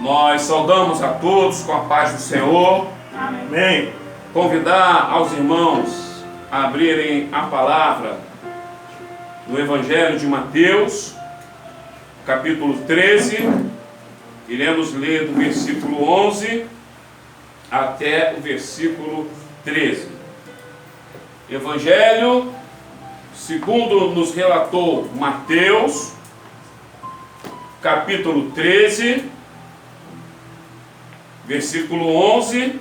Nós saudamos a todos com a paz do Senhor. Amém. Convidar aos irmãos a abrirem a palavra no Evangelho de Mateus, capítulo 13. Iremos ler do versículo 11 até o versículo 13. Evangelho, segundo nos relatou Mateus, capítulo 13, versículo 11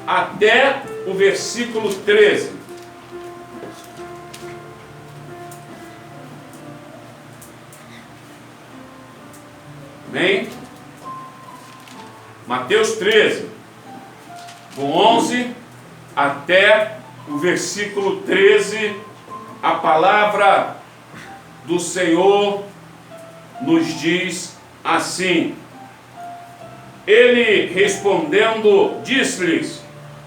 até o versículo 13. Amém? Mateus 13, do 11 até o versículo 13, a palavra do Senhor nos diz assim: Ele respondendo, disse-lhes: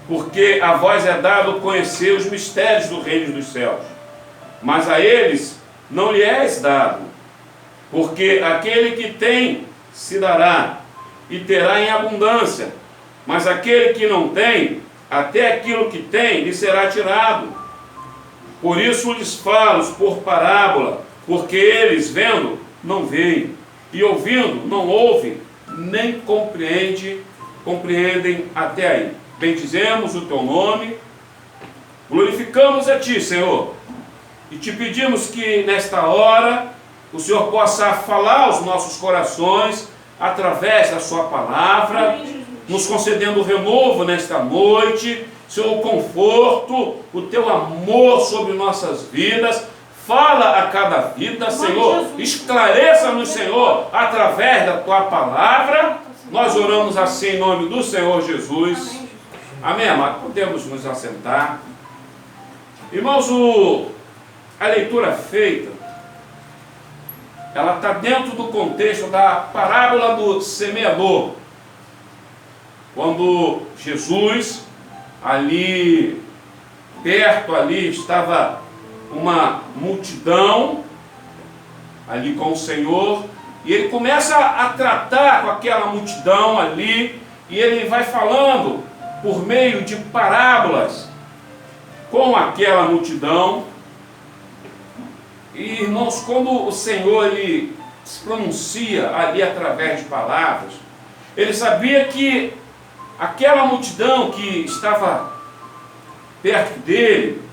porque a vós é dado conhecer os mistérios do reino dos céus, mas a eles não lhe és dado, porque aquele que tem se dará, e terá em abundância, mas aquele que não tem, até aquilo que tem lhe será tirado. Por isso lhes falo por parábola, porque eles vendo não veem, e ouvindo não ouvem, nem compreendem até aí. Bendizemos o teu nome, glorificamos a ti, Senhor, e te pedimos que nesta hora o Senhor possa falar aos nossos corações através da sua palavra, nos concedendo o renovo nesta noite, Senhor, o conforto, o teu amor sobre nossas vidas. Fala a cada vida, Senhor, esclareça-nos, Senhor, através da tua palavra. Nós oramos assim em nome do Senhor Jesus. Amém, amado? Podemos nos assentar. Irmãos, a leitura feita, ela está dentro do contexto da parábola do semeador. Quando Jesus, ali, perto ali, estava uma multidão, ali com o Senhor, e ele começa a tratar com aquela multidão ali, e ele vai falando por meio de parábolas com aquela multidão. E irmãos, como o Senhor ele se pronuncia ali através de palavras, ele sabia que aquela multidão que estava perto dele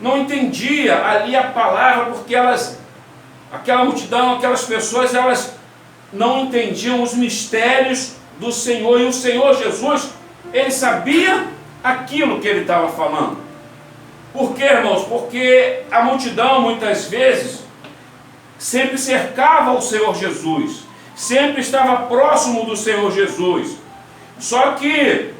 não entendia ali a palavra, porque aquela multidão, aquelas pessoas, elas não entendiam os mistérios do Senhor. E o Senhor Jesus, ele sabia aquilo que ele estava falando. Por quê, irmãos? Porque a multidão, muitas vezes, sempre cercava o Senhor Jesus, sempre estava próximo do Senhor Jesus. Só que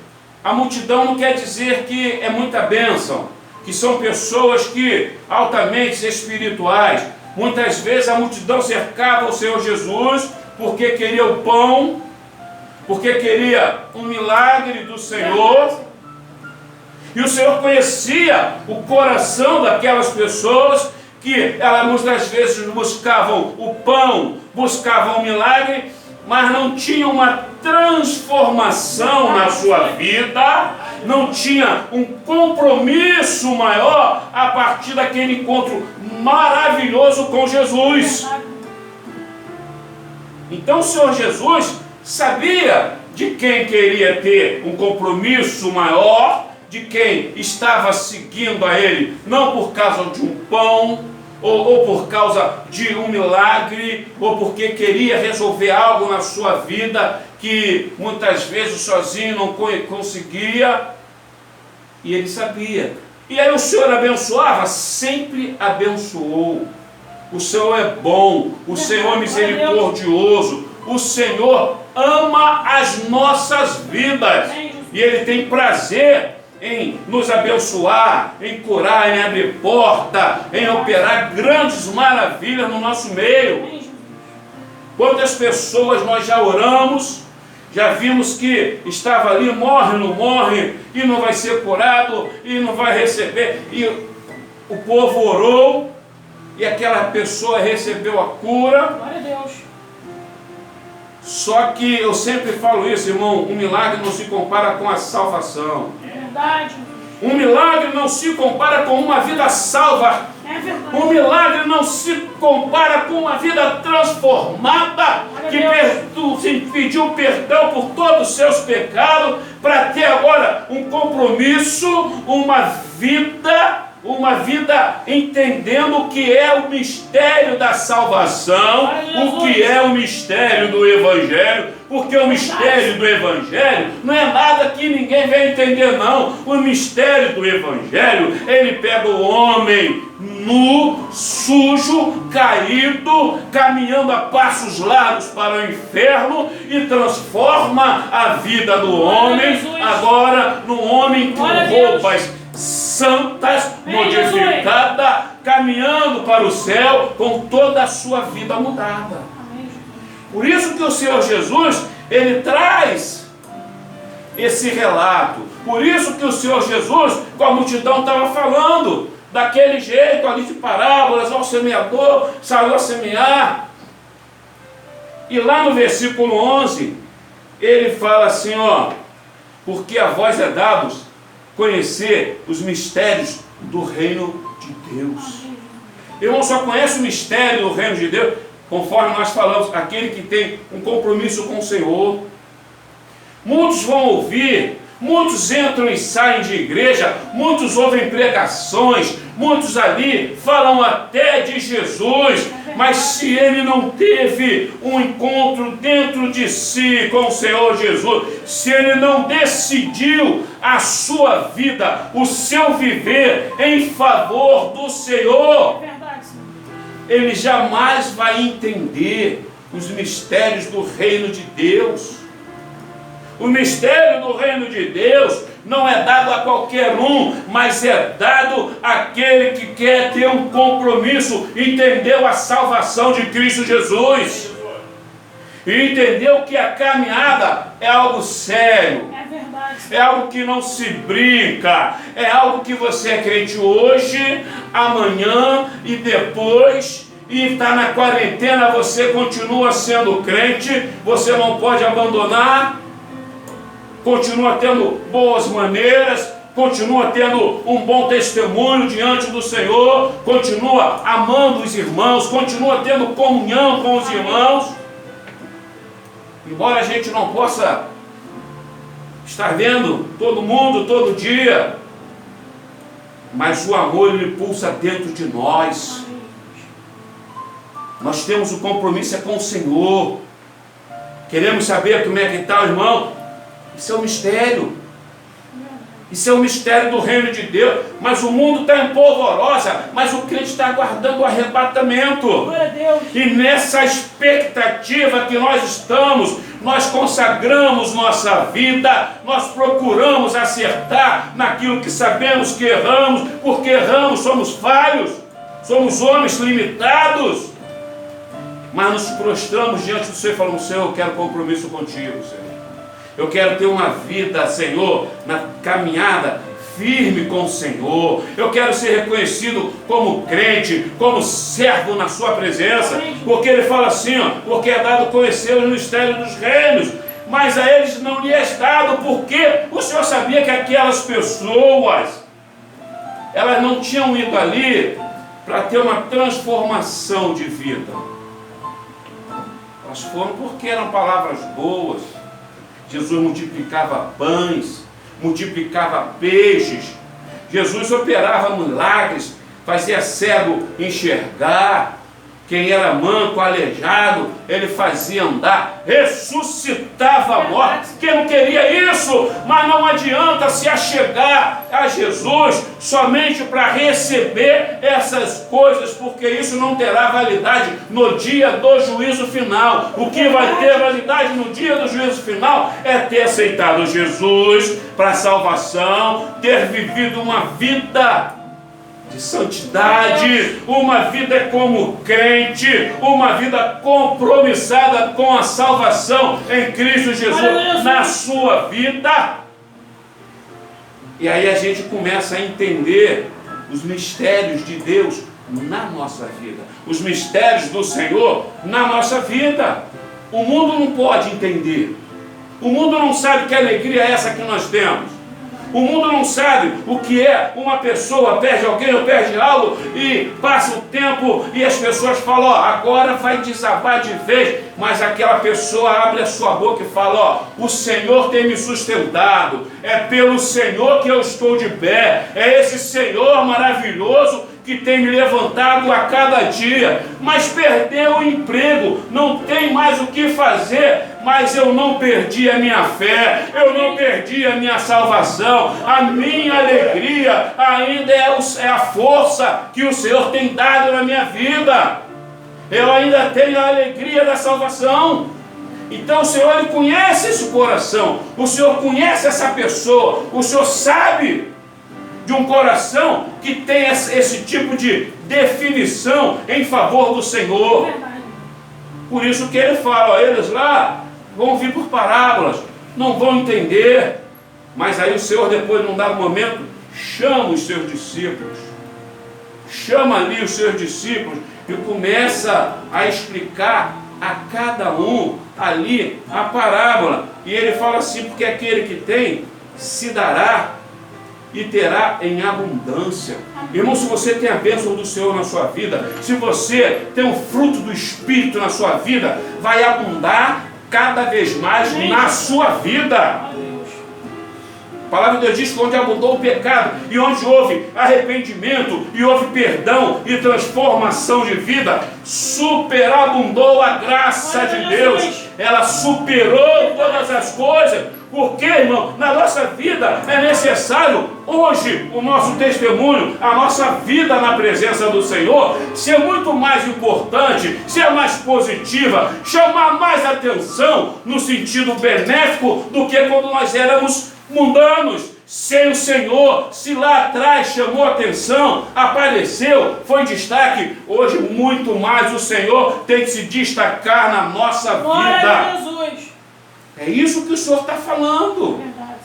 a multidão não quer dizer que é muita bênção, que são pessoas que altamente espirituais. Muitas vezes a multidão cercava o Senhor Jesus porque queria o pão, porque queria um milagre do Senhor. E o Senhor conhecia o coração daquelas pessoas que elas muitas vezes buscavam o pão, buscavam o milagre, mas não tinham uma transformação na sua vida, não tinha um compromisso maior a partir daquele encontro maravilhoso com Jesus. Então o Senhor Jesus sabia de quem queria ter um compromisso maior, de quem estava seguindo a Ele, não por causa de um pão, ou por causa de um milagre, ou porque queria resolver algo na sua vida que muitas vezes sozinho não conseguia. E ele sabia. E aí o Senhor abençoava, sempre abençoou. O Senhor é bom, o Senhor é misericordioso, o Senhor ama as nossas vidas. E Ele tem prazer em nos abençoar, em curar, em abrir porta, em operar grandes maravilhas no nosso meio. Quantas pessoas nós já oramos, já vimos que estava ali, morre, não morre, e não vai ser curado, e não vai receber, e o povo orou, e aquela pessoa recebeu a cura. Glória a Deus. Só que eu sempre falo isso, irmão, um milagre não se compara com a salvação. É verdade. Um milagre não se compara com uma vida salva. É verdade. Um milagre não se compara com uma vida transformada, que pediu perdão por todos os seus pecados, para ter agora um compromisso, uma vida entendendo o que é o mistério da salvação, o que é o mistério do Evangelho, porque o mistério do Evangelho não é nada que ninguém vai entender, não. O mistério do Evangelho, ele pega o homem nu, sujo, caído, caminhando a passos largos para o inferno e transforma a vida do homem agora num homem com roupas santas, modificada, caminhando para o céu com toda a sua vida mudada. Por isso que o Senhor Jesus, ele traz esse relato. Por isso que o Senhor Jesus, com a multidão, estava falando daquele jeito ali de parábolas, ao semeador, saiu a semear. E lá no versículo 11, ele fala assim, ó, porque a vós é dado conhecer os mistérios do reino de Deus. Irmão, só conhece o mistério do reino de Deus, conforme nós falamos, aquele que tem um compromisso com o Senhor. Muitos vão ouvir, muitos entram e saem de igreja, muitos ouvem pregações, muitos ali falam até de Jesus, mas se ele não teve um encontro dentro de si com o Senhor Jesus, se ele não decidiu a sua vida, o seu viver em favor do Senhor, ele jamais vai entender os mistérios do reino de Deus. O mistério do reino de Deus não é dado a qualquer um, mas é dado àquele que quer ter um compromisso, entendeu a salvação de Cristo Jesus, e entendeu que a caminhada é algo sério, é algo que não se brinca, é algo que você é crente hoje, amanhã e depois, e está na quarentena, você continua sendo crente, você não pode abandonar, continua tendo boas maneiras, continua tendo um bom testemunho diante do Senhor, continua amando os irmãos, continua tendo comunhão com os irmãos, embora a gente não possa estar vendo todo mundo, todo dia, mas o amor ele pulsa dentro de nós. Nós temos o compromisso com o Senhor. Queremos saber como é que está, irmão? Isso é um mistério. Isso é o mistério do reino de Deus. Mas o mundo está em polvorosa, mas o crente está aguardando o arrebatamento. Glória a Deus. E nessa expectativa que nós estamos, nós consagramos nossa vida, nós procuramos acertar naquilo que sabemos que erramos, porque erramos, somos falhos, somos homens limitados, mas nos prostramos diante do Senhor e falamos, Senhor, eu quero compromisso contigo, Senhor. Eu quero ter uma vida, Senhor, na caminhada firme com o Senhor. Eu quero ser reconhecido como crente, como servo na sua presença. Porque ele fala assim, ó, porque é dado conhecer o mistério dos reinos, mas a eles não lhe é dado, porque o Senhor sabia que aquelas pessoas, elas não tinham ido ali para ter uma transformação de vida. Elas foram porque eram palavras boas. Jesus multiplicava pães, multiplicava peixes, Jesus operava milagres, fazia cego enxergar, quem era manco, aleijado, ele fazia andar, ressuscitava a morte. Quem não queria isso? Mas não adianta se achegar a Jesus somente para receber essas coisas, porque isso não terá validade no dia do juízo final. O que vai ter validade no dia do juízo final é ter aceitado Jesus para a salvação, ter vivido uma vida de santidade, uma vida como crente, uma vida compromissada com a salvação em Cristo Jesus na sua vida. E aí a gente começa a entender os mistérios de Deus na nossa vida, os mistérios do Senhor na nossa vida. O mundo não pode entender. O mundo não sabe que alegria é essa que nós temos. O mundo não sabe o que é uma pessoa perde alguém ou perde algo e passa o tempo e as pessoas falam, ó, agora vai desabar de vez, mas aquela pessoa abre a sua boca e fala, ó, o Senhor tem me sustentado, é pelo Senhor que eu estou de pé, é esse Senhor maravilhoso que tem me levantado a cada dia, mas perdeu o emprego, não tem mais o que fazer, mas eu não perdi a minha fé, eu não perdi a minha salvação, a minha alegria ainda é a força que o Senhor tem dado na minha vida, eu ainda tenho a alegria da salvação. Então o Senhor, Ele conhece esse coração, o Senhor conhece essa pessoa, o Senhor sabe de um coração que tem esse tipo de definição em favor do Senhor. Por isso que Ele fala, ó, eles lá vão vir por parábolas, não vão entender, mas aí o Senhor depois, num dado momento, chama os seus discípulos, chama ali os seus discípulos e começa a explicar a cada um ali a parábola, e Ele fala assim, porque aquele que tem se dará e terá em abundância. Irmão, se você tem a bênção do Senhor na sua vida, se você tem o fruto do Espírito na sua vida, vai abundar cada vez mais na sua vida. A palavra de Deus diz que onde abundou o pecado e onde houve arrependimento e houve perdão e transformação de vida, superabundou a graça de Deus. Ela superou todas as coisas. Porque, irmão, na nossa vida é necessário hoje o nosso testemunho, a nossa vida na presença do Senhor ser muito mais importante, ser mais positiva, chamar mais atenção no sentido benéfico do que quando nós éramos mundanos, sem o Senhor. Se lá atrás chamou atenção, apareceu, foi destaque, hoje muito mais o Senhor tem que se destacar na nossa vida. Glória a Jesus. É isso que o Senhor está falando. Verdade.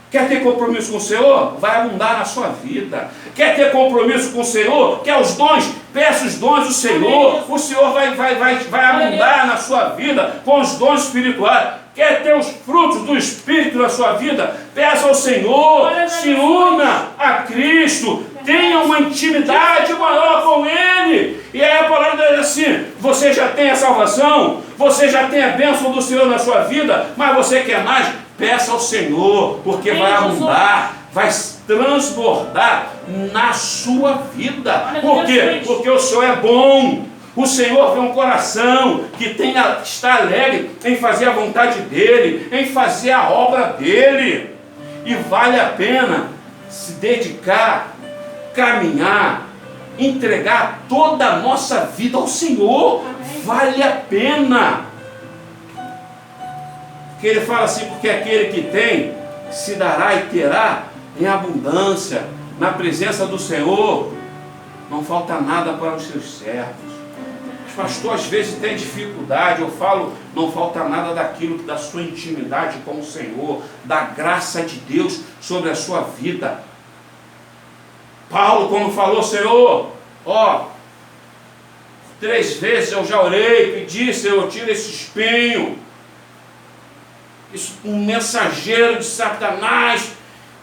Quer ter compromisso com o Senhor? Vai abundar na sua vida. Quer ter compromisso com o Senhor? Quer os dons? Peça os dons do Senhor. O Senhor vai abundar na sua vida com os dons espirituais. Quer ter os frutos do Espírito na sua vida? Peça ao Senhor. Se una a Cristo. Tenha uma intimidade maior com Ele. E aí a palavra diz assim, você já tem a salvação, você já tem a bênção do Senhor na sua vida, mas você quer mais? Peça ao Senhor, porque vai abundar, vai transbordar na sua vida. Por quê? Porque o Senhor é bom. O Senhor vê um coração que está alegre em fazer a vontade dEle, em fazer a obra dEle. E vale a pena se dedicar, caminhar, entregar toda a nossa vida ao Senhor. Vale a pena. Que Ele fala assim, porque aquele que tem se dará e terá em abundância. Na presença do Senhor não falta nada para os seus servos. Os pastores às vezes têm dificuldade, eu falo, não falta nada daquilo, da sua intimidade com o Senhor, da graça de Deus sobre a sua vida. Paulo, quando falou, Senhor, ó, 3 vezes eu já orei, pedi, Senhor, tira esse espinho, isso, um mensageiro de Satanás,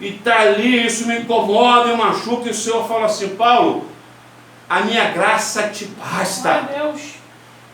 e está ali, isso me incomoda e machuca, e o Senhor fala assim, Paulo, a minha graça te basta.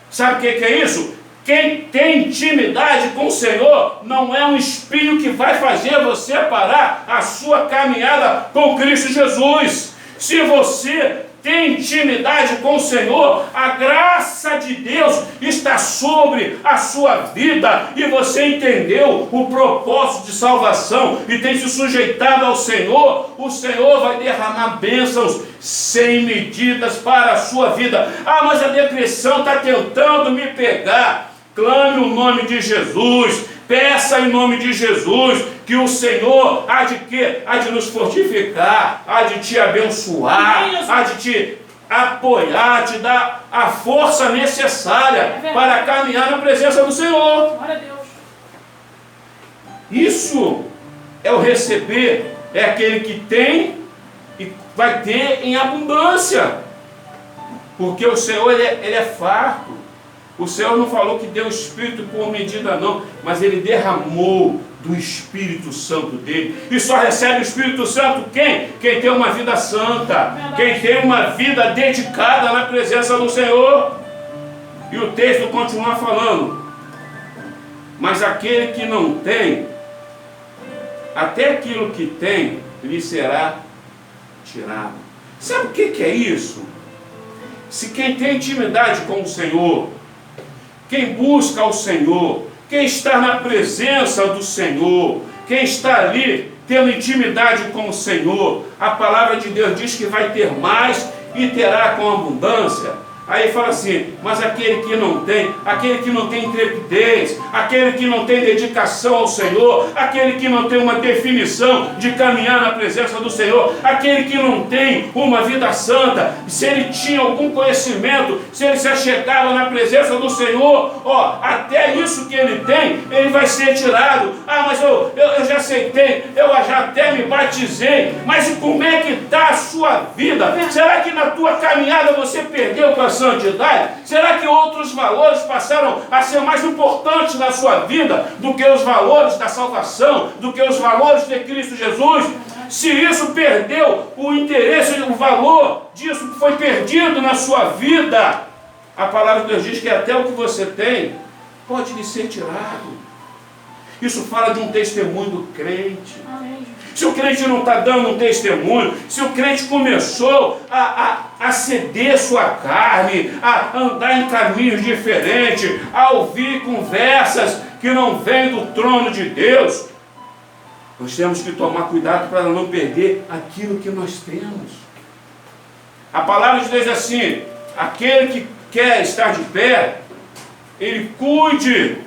Sabe o que é isso? Quem tem intimidade com o Senhor não é um espinho que vai fazer você parar a sua caminhada com Cristo Jesus. Se você tem intimidade com o Senhor, a graça de Deus está sobre a sua vida e você entendeu o propósito de salvação e tem se sujeitado ao Senhor, o Senhor vai derramar bênçãos sem medidas para a sua vida. Ah, mas a depressão está tentando me pegar. Clame o nome de Jesus, peça em nome de Jesus, que o Senhor há de nos fortificar, há de te abençoar, há de te apoiar, te dar a força necessária para caminhar na presença do Senhor. Glória a Deus. Isso é o receber, é aquele que tem e vai ter em abundância, porque o Senhor ele é farto. O Senhor não falou que deu o Espírito por medida não, mas Ele derramou do Espírito Santo dele. E só recebe o Espírito Santo quem? Quem tem uma vida santa, quem tem uma vida dedicada na presença do Senhor. E o texto continua falando: mas aquele que não tem, até aquilo que tem lhe será tirado. Sabe o que é isso? Se quem tem intimidade com o Senhor, quem busca o Senhor, quem está na presença do Senhor, quem está ali tendo intimidade com o Senhor, a palavra de Deus diz que vai ter mais e terá com abundância. Aí fala assim: mas aquele que não tem intrepidez, aquele que não tem dedicação ao Senhor, aquele que não tem uma definição de caminhar na presença do Senhor, aquele que não tem uma vida santa, se ele tinha algum conhecimento, se ele se achegava na presença do Senhor, até isso que ele tem, ele vai ser tirado. Ah, mas eu já aceitei, eu já até me batizei, mas e como é que está a sua vida? Será que na tua caminhada você perdeu com a santidade? Será que outros valores passaram a ser mais importantes na sua vida do que os valores da salvação, do que os valores de Cristo Jesus? Se isso perdeu o interesse, o valor disso foi perdido na sua vida, a palavra de Deus diz que até o que você tem pode lhe ser tirado. Isso fala de um testemunho do crente. Se o crente não está dando um testemunho, se o crente começou a ceder sua carne, a andar em caminhos diferentes, a ouvir conversas que não vêm do trono de Deus, nós temos que tomar cuidado para não perder aquilo que nós temos. A palavra de Deus é assim: aquele que quer estar de pé, ele cuide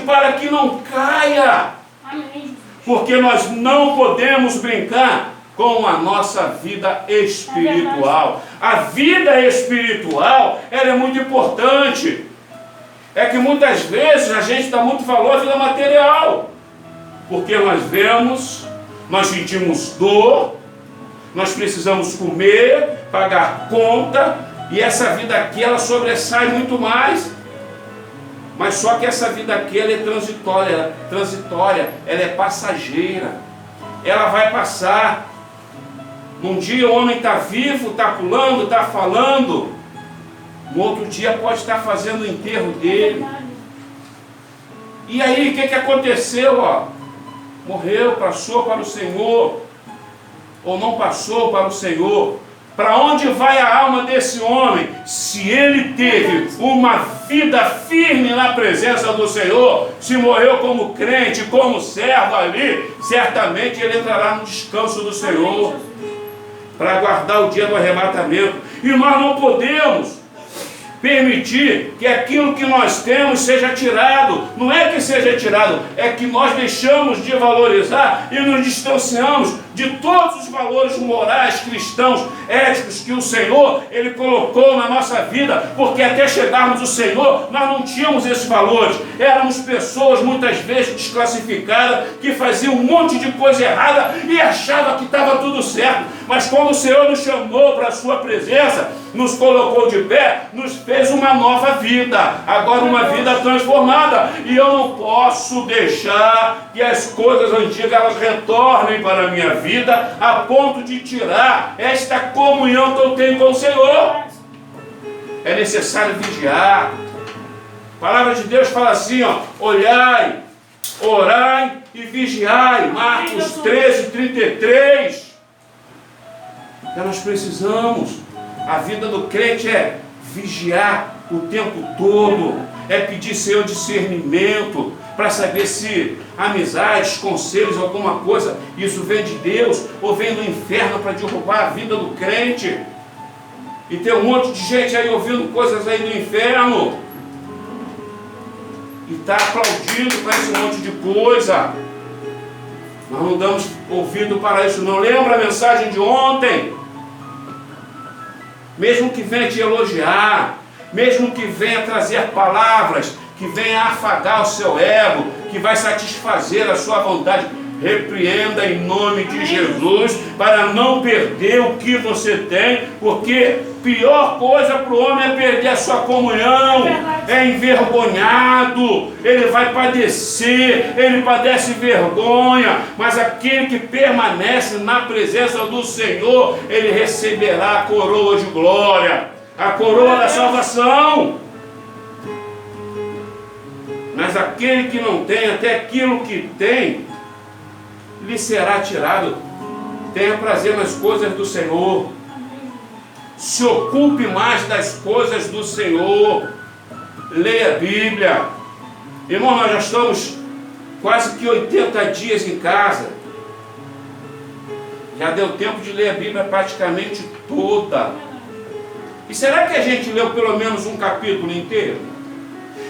para que não caia. Amém. Porque nós não podemos brincar com a nossa vida espiritual. A vida espiritual, ela é muito importante. É que muitas vezes a gente dá muito valor à vida material. Porque nós vemos, nós sentimos dor, nós precisamos comer, pagar conta, e essa vida aqui, ela sobressai muito mais. Mas só que essa vida aqui, ela é transitória, ela é passageira. Ela vai passar. Num dia o homem está vivo, está pulando, está falando. No outro dia pode estar fazendo o enterro dele. E aí o que aconteceu? Morreu, passou para o Senhor. Ou não passou para o Senhor. Para onde vai a alma desse homem? Se ele teve uma vida firme na presença do Senhor, se morreu como crente, como servo ali, certamente ele entrará no descanso do Senhor, para aguardar o dia do arrebatamento. E nós não podemos permitir que aquilo que nós temos seja tirado. Não é que seja tirado, é que nós deixamos de valorizar e nos distanciamos de todos os valores morais, cristãos, éticos que o Senhor, Ele colocou na nossa vida, porque até chegarmos ao Senhor, nós não tínhamos esses valores. Éramos pessoas muitas vezes desclassificadas, que faziam um monte de coisa errada e achavam que estava tudo certo. Mas quando o Senhor nos chamou para a sua presença, nos colocou de pé, nos fez uma nova vida, agora uma vida transformada. E eu não posso deixar que as coisas antigas elas retornem para a minha vida, a ponto de tirar esta comunhão que eu tenho com o Senhor. É necessário vigiar. A palavra de Deus fala assim, olhai, orai e vigiai. Marcos 13:33. Então nós precisamos. A vida do crente é vigiar o tempo todo, é pedir Senhor discernimento, para saber se amizades, conselhos, alguma coisa, isso vem de Deus ou vem do inferno para derrubar a vida do crente. E tem um monte de gente aí ouvindo coisas aí do inferno e está aplaudindo para esse monte de coisa. Nós não damos ouvido para isso não. Lembra a mensagem de ontem? Mesmo que venha te elogiar, mesmo que venha trazer palavras, que venha afagar o seu ego, que vai satisfazer a sua vontade, repreenda em nome de Jesus, para não perder o que você tem, porque pior coisa para o homem é perder a sua comunhão, é envergonhado, ele vai padecer, ele padece vergonha, mas aquele que permanece na presença do Senhor, ele receberá a coroa de glória, a coroa da salvação. Mas aquele que não tem, até aquilo que tem, lhe será tirado. Tenha prazer nas coisas do Senhor. Se ocupe mais das coisas do Senhor. Leia a Bíblia. Irmão, nós já estamos quase que 80 dias em casa. Já deu tempo de ler a Bíblia praticamente toda. E será que a gente leu pelo menos um capítulo inteiro?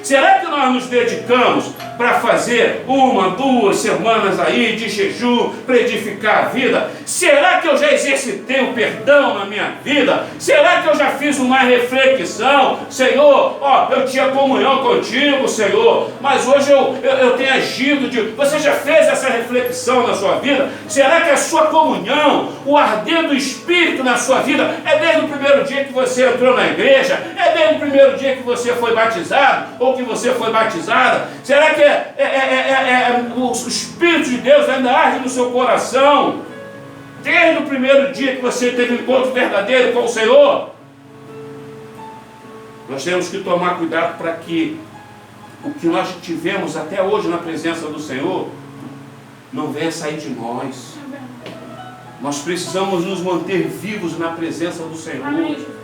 Será que nós nos dedicamos para fazer 1, 2 semanas aí de jejum para edificar a vida? Será que eu já exercitei o perdão na minha vida? Será que eu já fiz uma reflexão? Senhor, eu tinha comunhão contigo, Senhor, mas hoje eu tenho agido de... Você já fez essa reflexão na sua vida? Será que a sua comunhão, o arder do Espírito na sua vida, é desde o primeiro dia que você entrou na igreja? É desde o primeiro dia que você foi batizado? Ou que você foi batizada? Será que o Espírito de Deus ainda arde no seu coração desde o primeiro dia que você teve um encontro verdadeiro com o Senhor? Nós temos que tomar cuidado para que o que nós tivemos até hoje na presença do Senhor não venha sair de nós. Nós precisamos nos manter vivos na presença do Senhor. Amém.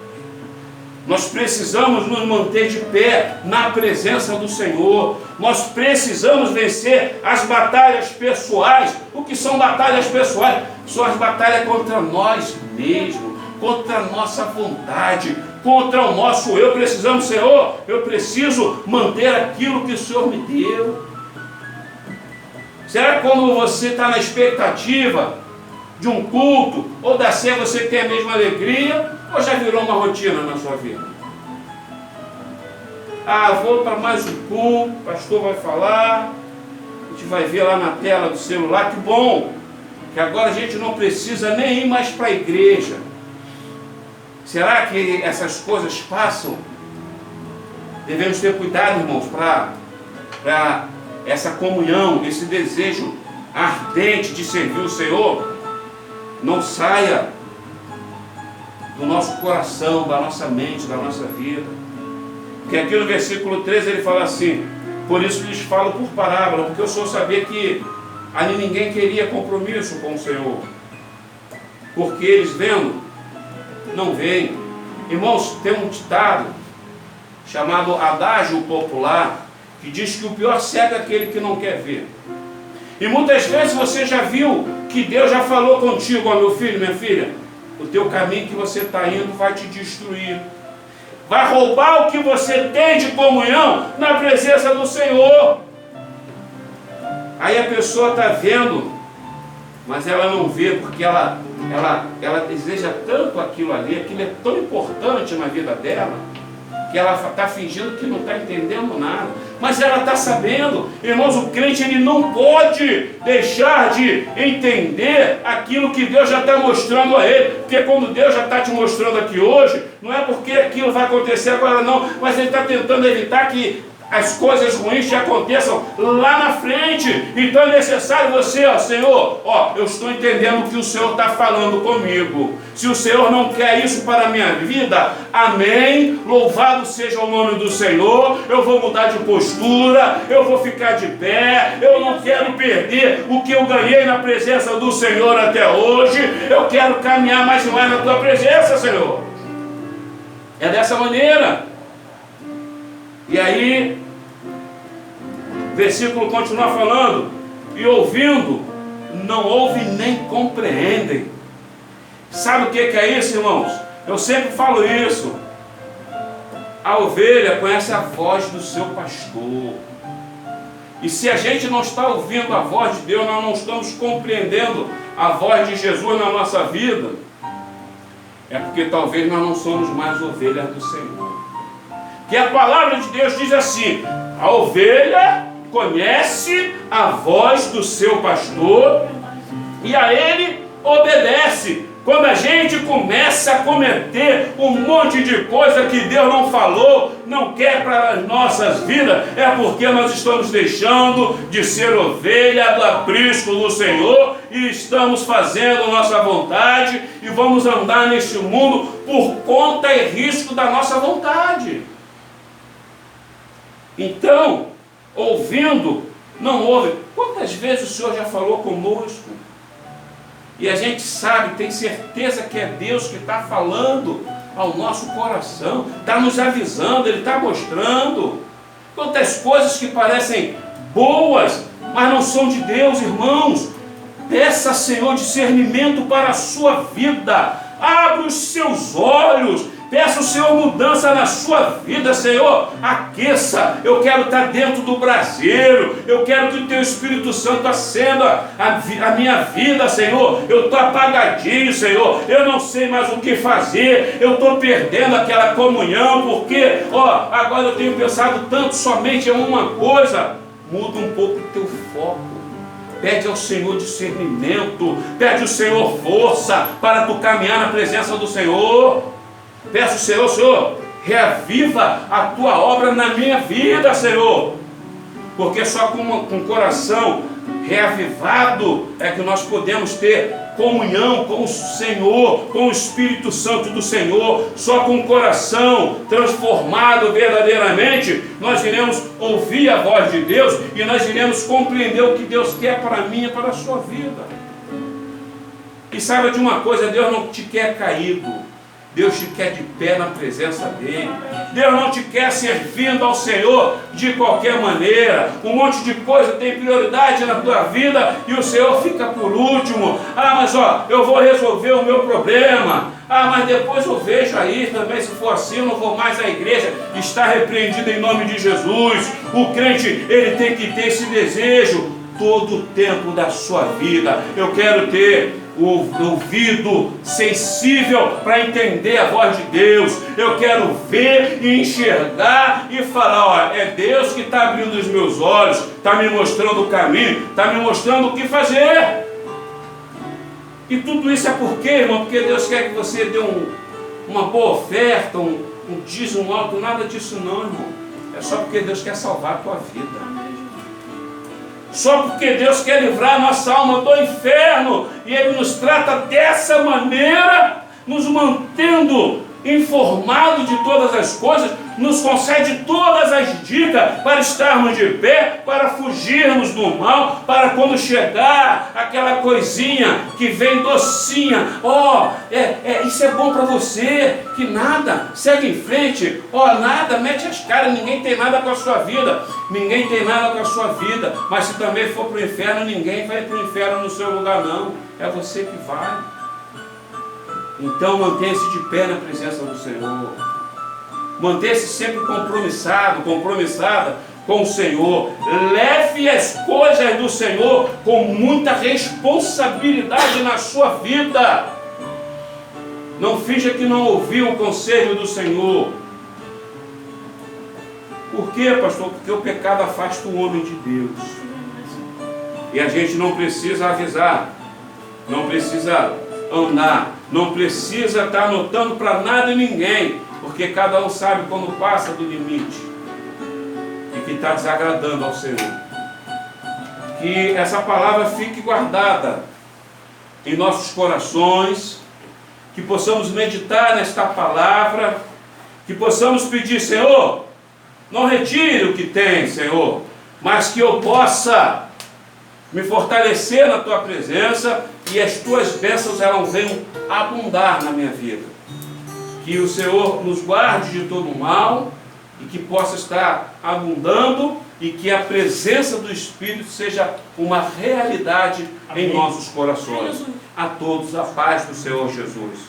Nós precisamos nos manter de pé na presença do Senhor. Nós precisamos vencer as batalhas pessoais. O que são batalhas pessoais? São as batalhas contra nós mesmos, contra a nossa vontade, contra o nosso eu. Precisamos, Senhor, eu preciso manter aquilo que o Senhor me deu. Será que quando você está na expectativa de um culto ou da ceia, você tem a mesma alegria? Ou já virou uma rotina na sua vida? Vou para mais um culto, o pastor vai falar, a gente vai ver lá na tela do celular, que bom, que agora a gente não precisa nem ir mais para a igreja. Será que essas coisas passam? Devemos ter cuidado, irmãos, para essa comunhão, esse desejo ardente de servir o Senhor, não saia do nosso coração, da nossa mente, da nossa vida. Porque aqui no versículo 13 ele fala assim: por isso lhes falo por parábola, porque o Senhor sabia que ali ninguém queria compromisso com o Senhor, porque eles vendo, não veem. Irmãos, tem um ditado chamado adágio popular, que diz que o pior cego é aquele que não quer ver. E muitas vezes você já viu que Deus já falou contigo: meu filho, minha filha, o teu caminho que você está indo vai te destruir, vai roubar o que você tem de comunhão na presença do Senhor. Aí a pessoa está vendo, mas ela não vê, porque ela deseja tanto aquilo ali, aquilo é tão importante na vida dela, que ela está fingindo que não está entendendo nada, mas ela está sabendo. Irmãos, o crente ele não pode deixar de entender aquilo que Deus já está mostrando a ele, porque quando Deus já está te mostrando aqui hoje, não é porque aquilo vai acontecer agora não, mas ele está tentando evitar que as coisas ruins te aconteçam lá na frente. Então é necessário você, Senhor, eu estou entendendo o que o Senhor está falando comigo. Se o Senhor não quer isso para a minha vida, amém, louvado seja o nome do Senhor, eu vou mudar de postura, eu vou ficar de pé, eu não quero perder o que eu ganhei na presença do Senhor até hoje, eu quero caminhar mais e mais na tua presença, Senhor. É dessa maneira. E aí, o versículo continua falando: e ouvindo, não ouvem nem compreendem. Sabe o que é isso, irmãos? Eu sempre falo isso. A ovelha conhece a voz do seu pastor. E se a gente não está ouvindo a voz de Deus, nós não estamos compreendendo a voz de Jesus na nossa vida, é porque talvez nós não somos mais ovelhas do Senhor. Que a palavra de Deus diz assim: a ovelha conhece a voz do seu pastor e a ele obedece. Quando a gente começa a cometer um monte de coisa que Deus não falou, não quer para as nossas vidas, é porque nós estamos deixando de ser ovelha do aprisco do Senhor e estamos fazendo nossa vontade e vamos andar neste mundo por conta e risco da nossa vontade. Então, ouvindo, não ouve. Quantas vezes o Senhor já falou conosco? E a gente sabe, tem certeza que é Deus que está falando ao nosso coração, está nos avisando, Ele está mostrando. Quantas coisas que parecem boas, mas não são de Deus, irmãos. Peça, Senhor, discernimento para a sua vida. Abra os seus olhos. Peça ao Senhor mudança na sua vida, Senhor. Aqueça. Eu quero estar dentro do braseiro. Eu quero que o Teu Espírito Santo acenda a minha vida, Senhor. Eu estou apagadinho, Senhor. Eu não sei mais o que fazer. Eu estou perdendo aquela comunhão, porque, agora eu tenho pensado tanto somente em uma coisa. Muda um pouco o teu foco. Pede ao Senhor discernimento. Pede ao Senhor força para tu caminhar na presença do Senhor. Peço ao Senhor, Senhor, reaviva a tua obra na minha vida, Senhor. Porque só com um coração reavivado é que nós podemos ter comunhão com o Senhor, com o Espírito Santo do Senhor. Só com o coração transformado verdadeiramente, nós iremos ouvir a voz de Deus e nós iremos compreender o que Deus quer para mim e para a sua vida. E saiba de uma coisa, Deus não te quer caído. Deus te quer de pé na presença dEle. Deus não te quer servindo ao Senhor de qualquer maneira. Um monte de coisa tem prioridade na tua vida e o Senhor fica por último. Mas eu vou resolver o meu problema. Mas depois eu vejo aí também, se for assim, eu não vou mais à igreja. Está repreendido em nome de Jesus. O crente, ele tem que ter esse desejo todo o tempo da sua vida. Eu quero ter o ouvido sensível para entender a voz de Deus. Eu quero ver e enxergar e falar, é Deus que está abrindo os meus olhos, está me mostrando o caminho, está me mostrando o que fazer. E tudo isso é por quê, irmão? Porque Deus quer que você dê uma boa oferta, um dízimo alto, nada disso não, irmão. É só porque Deus quer salvar a tua vida. Só porque Deus quer livrar a nossa alma do inferno. E Ele nos trata dessa maneira, nos mantendo informados de todas as coisas, nos concede todas as dicas para estarmos de pé, para fugirmos do mal, para quando chegar aquela coisinha que vem docinha, isso é bom para você, que nada, segue em frente, nada, mete as caras, ninguém tem nada com a sua vida, ninguém tem nada com a sua vida, mas se também for para o inferno, ninguém vai para o inferno no seu lugar não, é você que vai. Então mantenha-se de pé na presença do Senhor. Mantenha-se sempre compromissada com o Senhor. Leve as coisas do Senhor com muita responsabilidade na sua vida. Não finja que não ouviu o conselho do Senhor. Por quê, pastor? Porque o pecado afasta o homem de Deus. E a gente não precisa avisar, não precisa andar, não precisa estar anotando para nada e ninguém, porque cada um sabe quando passa do limite e que está desagradando ao Senhor. Que essa palavra fique guardada em nossos corações, que possamos meditar nesta palavra, que possamos pedir, Senhor, não retire o que tem, Senhor, mas que eu possa me fortalecer na Tua presença e as Tuas bênçãos elas venham abundar na minha vida. Que o Senhor nos guarde de todo o mal e que possa estar abundando e que a presença do Espírito seja uma realidade em nossos corações. A todos a paz do Senhor Jesus.